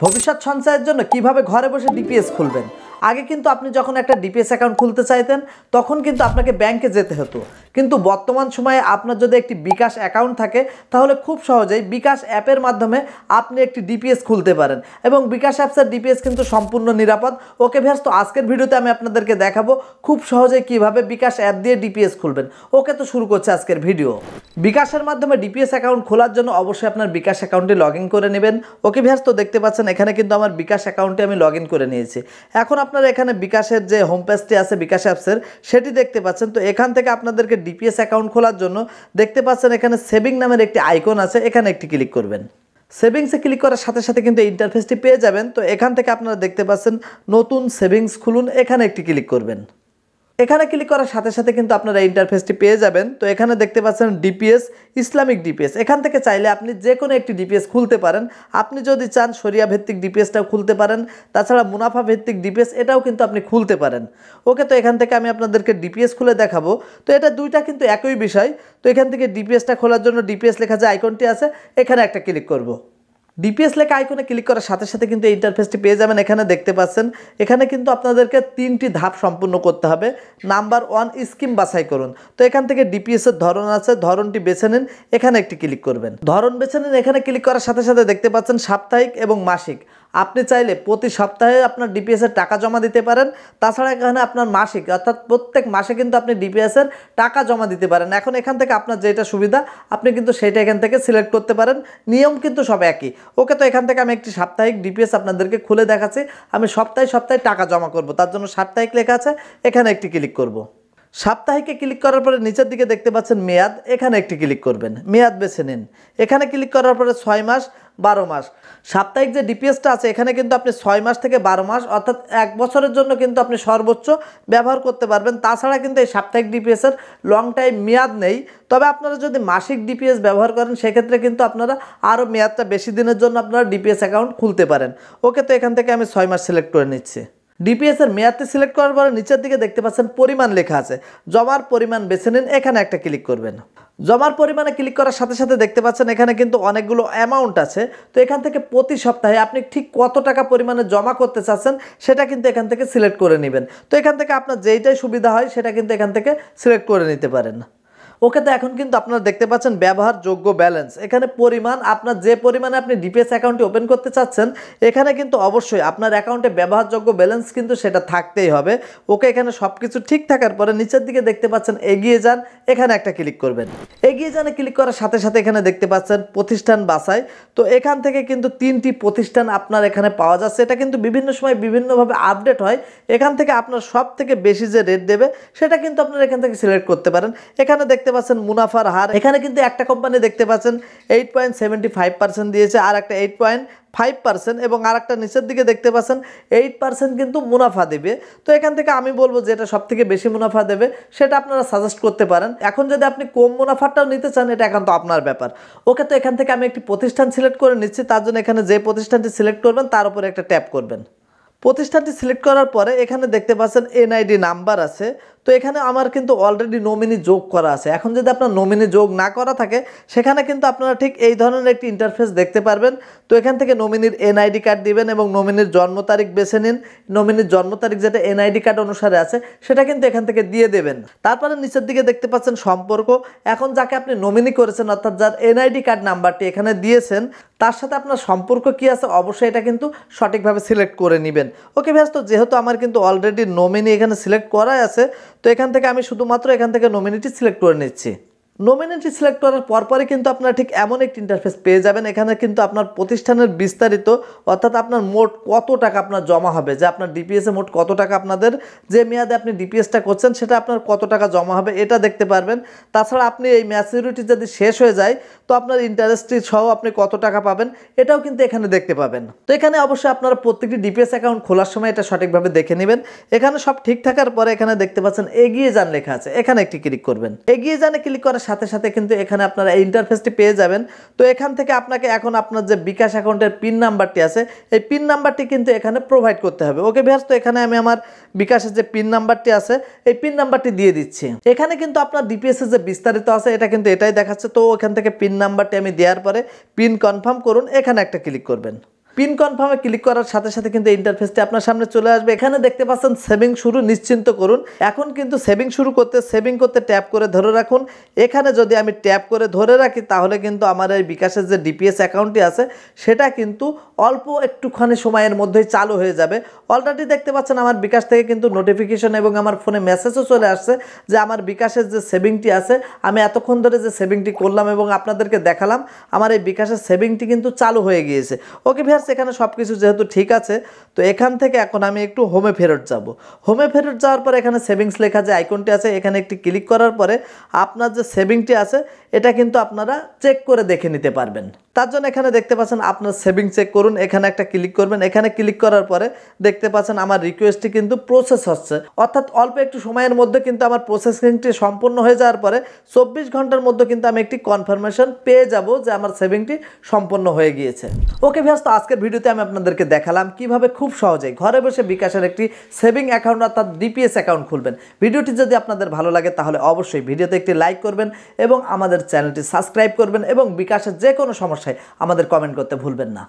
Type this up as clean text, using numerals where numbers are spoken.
ভবিষ্যৎ সঞ্চয়ের জন্য কিভাবে ঘরে বসে ডিপিএস খুলবেন। আগে কিন্তু আপনি যখন একটা ডিপিএস অ্যাকাউন্ট খুলতে চাইতেন তখন কিন্তু আপনাকে ব্যাংকে যেতে হতো, কিন্তু বর্তমান সময়ে আপনার যদি একটি বিকাশ অ্যাকাউন্ট থাকে তাহলে খুব সহজেই বিকাশ অ্যাপের মাধ্যমে আপনি একটি ডিপিএস খুলতে পারেন এবং বিকাশ অ্যাপসের ডিপিএস কিন্তু সম্পূর্ণ নিরাপদ। ওকে ভিউয়ার্স, তো আজকের ভিডিওতে আমি আপনাদেরকে দেখাবো খুব সহজেই কিভাবে বিকাশ অ্যাপ দিয়ে ডিপিএস খুলবেন। ওকে, তো শুরু করছে আজকের ভিডিও। বিকাশের মাধ্যমে ডিপিএস অ্যাকাউন্ট খোলার জন্য অবশ্যই আপনার বিকাশ অ্যাকাউন্টে লগ ইন করে নেবেন। ওকে ভিউয়ার্স, তো দেখতে পাচ্ছেন এখানে কিন্তু আমার বিকাশ অ্যাকাউন্টে আমি লগ ইন করে নিয়েছি। এখন আপনারা এখানে বিকাশের যে হোম পেজটি আছে বিকাশ অ্যাপসের সেটি দেখতে পাচ্ছেন। তো এখান থেকে আপনাদেরকে ডিপিএস অ্যাকাউন্ট খোলার জন্য দেখতে পাচ্ছেন এখানে সেভিং নামের একটি আইকন আছে, এখানে একটি ক্লিক করবেন। সেভিংসে ক্লিক করার সাথে সাথে কিন্তু ইন্টারফেসটি পেয়ে যাবেন। তো এখান থেকে আপনারা দেখতে পাচ্ছেন নতুন সেভিংস খুলুন, এখানে একটি ক্লিক করবেন। এখানে ক্লিক করার সাথে সাথে কিন্তু আপনারা ইন্টারফেসটি পেয়ে যাবেন। তো এখানে দেখতে পাচ্ছেন ডিপিএস, ইসলামিক ডিপিএস। এখান থেকে চাইলে আপনি যে কোনো একটি ডিপিএস খুলতে পারেন। আপনি যদি চান শরিয়া ভিত্তিক ডিপিএসটাও খুলতে পারেন, তাছাড়া মুনাফা ভিত্তিক ডিপিএস এটাও কিন্তু আপনি খুলতে পারেন। ওকে, তো এখান থেকে আমি আপনাদেরকে ডিপিএস খুলে দেখাবো। তো এটা দুইটা কিন্তু একই বিষয়। তো এখান থেকে ডিপিএসটা খোলার জন্য ডিপিএস লেখা যে আইকনটি আছে এখানে একটা ক্লিক করব। ডিপিএস লেখা আইকনে ক্লিক করার সাথে সাথে কিন্তু ইন্টারফেসটি পেয়ে যাবেন। এখানে দেখতে পাচ্ছেন এখানে কিন্তু আপনাদেরকে 3টি ধাপ সম্পূর্ণ করতে হবে। নাম্বার 1, স্কিম বাছাই করুন। তো এখান থেকে ডিপিএসের ধরন আছে, ধরনটি বেছে নিন, এখানে একটি ক্লিক করবেন। ধরন বেছে নিন, এখানে ক্লিক করার সাথে সাথে দেখতে পাচ্ছেন সাপ্তাহিক এবং মাসিক। আপনি চাইলে প্রতি সপ্তাহে আপনার ডিপিএসের টাকা জমা দিতে পারেন, তাছাড়া এখানে আপনার মাসিক অর্থাৎ প্রত্যেক মাসে কিন্তু আপনি ডিপিএসের টাকা জমা দিতে পারেন। এখন এখান থেকে আপনার যেটা সুবিধা আপনি কিন্তু সেইটা এখান থেকে সিলেক্ট করতে পারেন। নিয়ম কিন্তু সব একই। ওকে, তো এখান থেকে আমি একটি সাপ্তাহিক ডিপিএস আপনাদেরকে খুলে দেখাচ্ছি। আমি সপ্তাহে সপ্তাহে টাকা জমা করব, তার জন্য সাপ্তাহিক লেখা আছে, এখানে একটি ক্লিক করব। সাপ্তাহিকে ক্লিক করার পরে নিচের দিকে দেখতে পাচ্ছেন মেয়াদ, এখানে একটি ক্লিক করবেন। মেয়াদ বেছে নিন, এখানে ক্লিক করার পরে 6 মাস 12 মাস। সাপ্তাহিক যে ডিপিএসটা আছে এখানে কিন্তু আপনি 6 মাস থেকে 12 মাস অর্থাৎ 1 বছরের জন্য কিন্তু আপনি সর্বোচ্চ ব্যবহার করতে পারবেন। তাছাড়া কিন্তু এই সাপ্তাহিক ডিপিএসের লং টাইম মেয়াদ নেই। তবে আপনারা যদি মাসিক ডিপিএস ব্যবহার করেন সেক্ষেত্রে কিন্তু আপনারা আরও মেয়াদটা বেশি দিনের জন্য আপনারা ডিপিএস অ্যাকাউন্ট খুলতে পারেন। ওকে, তো এখান থেকে আমি 6 মাস সিলেক্ট করে নিচ্ছি। ডিপিএস এর মেয়াদটি সিলেক্ট করার পরে নিচের দিকে দেখতে পাচ্ছেন পরিমাণ লেখা আছে, জমার পরিমাণ বেছে নিন, এখানে একটা ক্লিক করবেন। জমার পরিমাণে ক্লিক করার সাথে সাথে দেখতে পাচ্ছেন এখানে কিন্তু অনেকগুলো অ্যামাউন্ট আছে। তো এখান থেকে প্রতি সপ্তাহে আপনি ঠিক কত টাকা পরিমাণে জমা করতে চাচ্ছেন সেটা কিন্তু এখান থেকে সিলেক্ট করে নেবেন। তো এখান থেকে আপনার যেইটাই সুবিধা হয় সেটা কিন্তু এখান থেকে সিলেক্ট করে নিতে পারেন। ওকে, তো এখন কিন্তু আপনারা দেখতে পাচ্ছেন ব্যবহারযোগ্য ব্যালেন্স। এখানে পরিমাণ আপনার যে পরিমাণে আপনি ডিপিএস অ্যাকাউন্টটি ওপেন করতে চাচ্ছেন এখানে কিন্তু অবশ্যই আপনার অ্যাকাউন্টে ব্যবহারযোগ্য ব্যালেন্স কিন্তু সেটা থাকতেই হবে। ওকে, এখানে সব কিছু ঠিক থাকার পরে নিচের দিকে দেখতে পাচ্ছেন এগিয়ে যান, এখানে একটা ক্লিক করবেন। এগিয়ে যানে ক্লিক করার সাথে সাথে এখানে দেখতে পাচ্ছেন প্রতিষ্ঠান বাছাই। তো এখান থেকে কিন্তু 3টি প্রতিষ্ঠান আপনার এখানে পাওয়া যাচ্ছে। এটা কিন্তু বিভিন্ন সময় বিভিন্নভাবে আপডেট হয়। এখান থেকে আপনার সব থেকে বেশি যে রেট দেবে সেটা কিন্তু আপনারা এখান থেকে সিলেক্ট করতে পারেন। এখানে দেখতে পাচ্ছেন মুনাফার হার, এখানে কিন্তু একটা কোম্পানি দেখতে পাচ্ছেন 8.75% দিয়েছে, আর একটা 8.5% এবং আর একটা নিচের দিকে দেখতে পাচ্ছেন 8% কিন্তু মুনাফা দেবে। তো এখান থেকে আমি বলবো যেটা সব থেকে বেশি মুনাফা দেবে সেটা আপনারা সাজেস্ট করতে পারেন। এখন যদি আপনি কম মুনাফাটাও নিতে চান এটা একান্ত আপনার ব্যাপার। ওকে, তো এখান থেকে আমি একটি প্রতিষ্ঠান সিলেক্ট করে নিচ্ছি। তার জন্য এখানে যে প্রতিষ্ঠানটি সিলেক্ট করবেন তার উপরে একটা ট্যাপ করবেন। প্রতিষ্ঠানটি সিলেক্ট করার পরে এখানে দেখতে পাচ্ছেন এনআইডি নাম্বার আছে। তো এখানে আমার কিন্তু অলরেডি নমিনি যোগ করা আছে। এখন যদি আপনার নমিনি যোগ না করা থাকে সেখানে কিন্তু আপনারা ঠিক এই ধরনের একটি ইন্টারফেস দেখতে পারবেন। তো এখান থেকে নমিনির এনআইডি কার্ড দিবেন এবং নমিনির জন্ম তারিখ বেছে নিন। নমিনির জন্ম তারিখ যেটা এনআইডি কার্ড অনুসারে আছে সেটা কিন্তু এখান থেকে দিয়ে দেবেন। তারপরে নিচের দিকে দেখতে পাচ্ছেন সম্পর্ক। এখন যাকে আপনি নমিনি করেছেন অর্থাৎ যার এনআইডি কার্ড নাম্বারটি এখানে দিয়েছেন তার সাথে আপনার সম্পর্ক কি আছে অবশ্যই এটা কিন্তু সঠিকভাবে সিলেক্ট করে নেবেন। ওকে ভিউয়ার্স, তো যেহেতু আমার কিন্তু অলরেডি নমিনি এখানে সিলেক্ট করাই আছে তো এখান থেকে আমি শুধুমাত্র এখান থেকে নমিনিটি সিলেক্ট করে নিচ্ছি। নমিনিটি সিলেক্ট করার পরপরই কিন্তু আপনারা ঠিক এমন একটি ইন্টারফেস পেয়ে যাবেন। এখানে কিন্তু আপনার প্রতিষ্ঠানের বিস্তারিত অর্থাৎ আপনার মোট কত টাকা আপনার জমা হবে, যে আপনার ডিপিএসে মোট কত টাকা আপনাদের যে মেয়াদে আপনি ডিপিএসটা করছেন সেটা আপনার কত টাকা জমা হবে এটা দেখতে পারবেন। তাছাড়া আপনি এই ম্যাচুরিটি যদি শেষ হয়ে যায় তো আপনার ইন্টারেস্ট সহ আপনি কত টাকা পাবেন এটাও কিন্তু এখানে দেখতে পাবেন। তো এখানে অবশ্যই আপনারা প্রত্যেকটি ডিপিএস অ্যাকাউন্ট খোলার সময় এটা সঠিকভাবে দেখে নেবেন। এখানে সব ঠিক থাকার পরে এখানে দেখতে পাচ্ছেন এগিয়ে যান লেখা আছে, এখানে একটি ক্লিক করবেন। এগিয়ে যানে ক্লিক করার সাথে সাথে কিন্তু এখানে আপনারা এই ইন্টারফেসটি পেয়ে যাবেন। তো এখান থেকে আপনাকে এখন আপনার যে বিকাশ অ্যাকাউন্টের পিন নাম্বারটি আছে এই পিন নাম্বারটি কিন্তু এখানে প্রোভাইড করতে হবে। ওকে ভিউয়ার্স, তো এখানে আমি আমার বিকাশের যে পিন নাম্বারটি আছে এই পিন নাম্বারটি দিয়ে দিচ্ছি। এখানে কিন্তু আপনার ডিপিএস এর যে বিস্তারিত আছে এটা কিন্তু এটাই দেখাচ্ছে। তো এখান থেকে পিন নাম্বারটি আমি দেওয়ার পরে পিন কনফার্ম করুন, এখানে একটা ক্লিক করবেন। পিন কনফার্মে ক্লিক করার সাথে সাথে কিন্তু ইন্টারফেসটি আপনার সামনে চলে আসবে। এখানে দেখতে পাচ্ছেন সেভিং শুরু, নিশ্চিন্ত করুন। এখন কিন্তু সেভিং শুরু করতে সেভিং করতে ট্যাপ করে ধরে রাখুন। এখানে যদি আমি ট্যাপ করে ধরে রাখি তাহলে কিন্তু আমার এই বিকাশের যে ডিপিএস অ্যাকাউন্টটি আছে সেটা কিন্তু অল্প একটুখানি সময়ের মধ্যেই চালু হয়ে যাবে। অলরেডি দেখতে পাচ্ছেন আমার বিকাশ থেকে কিন্তু নোটিফিকেশন এবং আমার ফোনে মেসেজও চলে আসছে যে আমার বিকাশের যে সেভিংটি আছে, আমি এতক্ষণ ধরে যে সেভিংটি করলাম এবং আপনাদেরকে দেখালাম, আমার এই বিকাশের সেভিংটি কিন্তু চালু হয়ে গিয়েছে। ওকে ভিউয়ার্স, এখানে সব কিছু যেহেতু ঠিক আছে, তো এখান থেকে এখন আমি একটু হোমে ফেরত যাব। হোমে ফেরত যাওয়ার পর এখানে সেভিংস লেখা যে আইকনটি আছে এখানে একটি ক্লিক করার পরে আপনার যে সেভিংটি আছে এটা কিন্তু আপনারা চেক করে দেখে নিতে পারবেন। তার জন্য এখানে দেখতে পাচ্ছেন আপনার সেভিং চেক করুন, এখানে একটা ক্লিক করবেন। এখানে ক্লিক করার পরে দেখতে পাচ্ছেন আমার রিকোয়েস্টটি কিন্তু প্রসেস হচ্ছে, অর্থাৎ অল্প একটু সময়ের মধ্যে কিন্তু আমার প্রসেসিংটি সম্পূর্ণ হয়ে যাওয়ার পরে 24 ঘন্টার মধ্যে কিন্তু আমি একটি কনফার্মেশন পেয়ে যাব যে আমার সেভিংটি সম্পূর্ণ হয়ে গিয়েছে। ওকে ভিউয়ার্স, তো আজকের ভিডিওতে আমি আপনাদেরকে দেখালাম কিভাবে খুব সহজেই ঘরে বসে বিকাশের একটি সেভিং অ্যাকাউন্ট অর্থাৎ ডিপিএস অ্যাকাউন্ট খুলবেন। ভিডিওটি যদি আপনাদের ভালো লাগে তাহলে অবশ্যই ভিডিওতে একটি লাইক করবেন এবং আমাদের চ্যানেলটি সাবস্ক্রাইব করবেন এবং বিকাশের যে কোনো সমস্যায় আমাদের কমেন্ট করতে ভুলবেন না।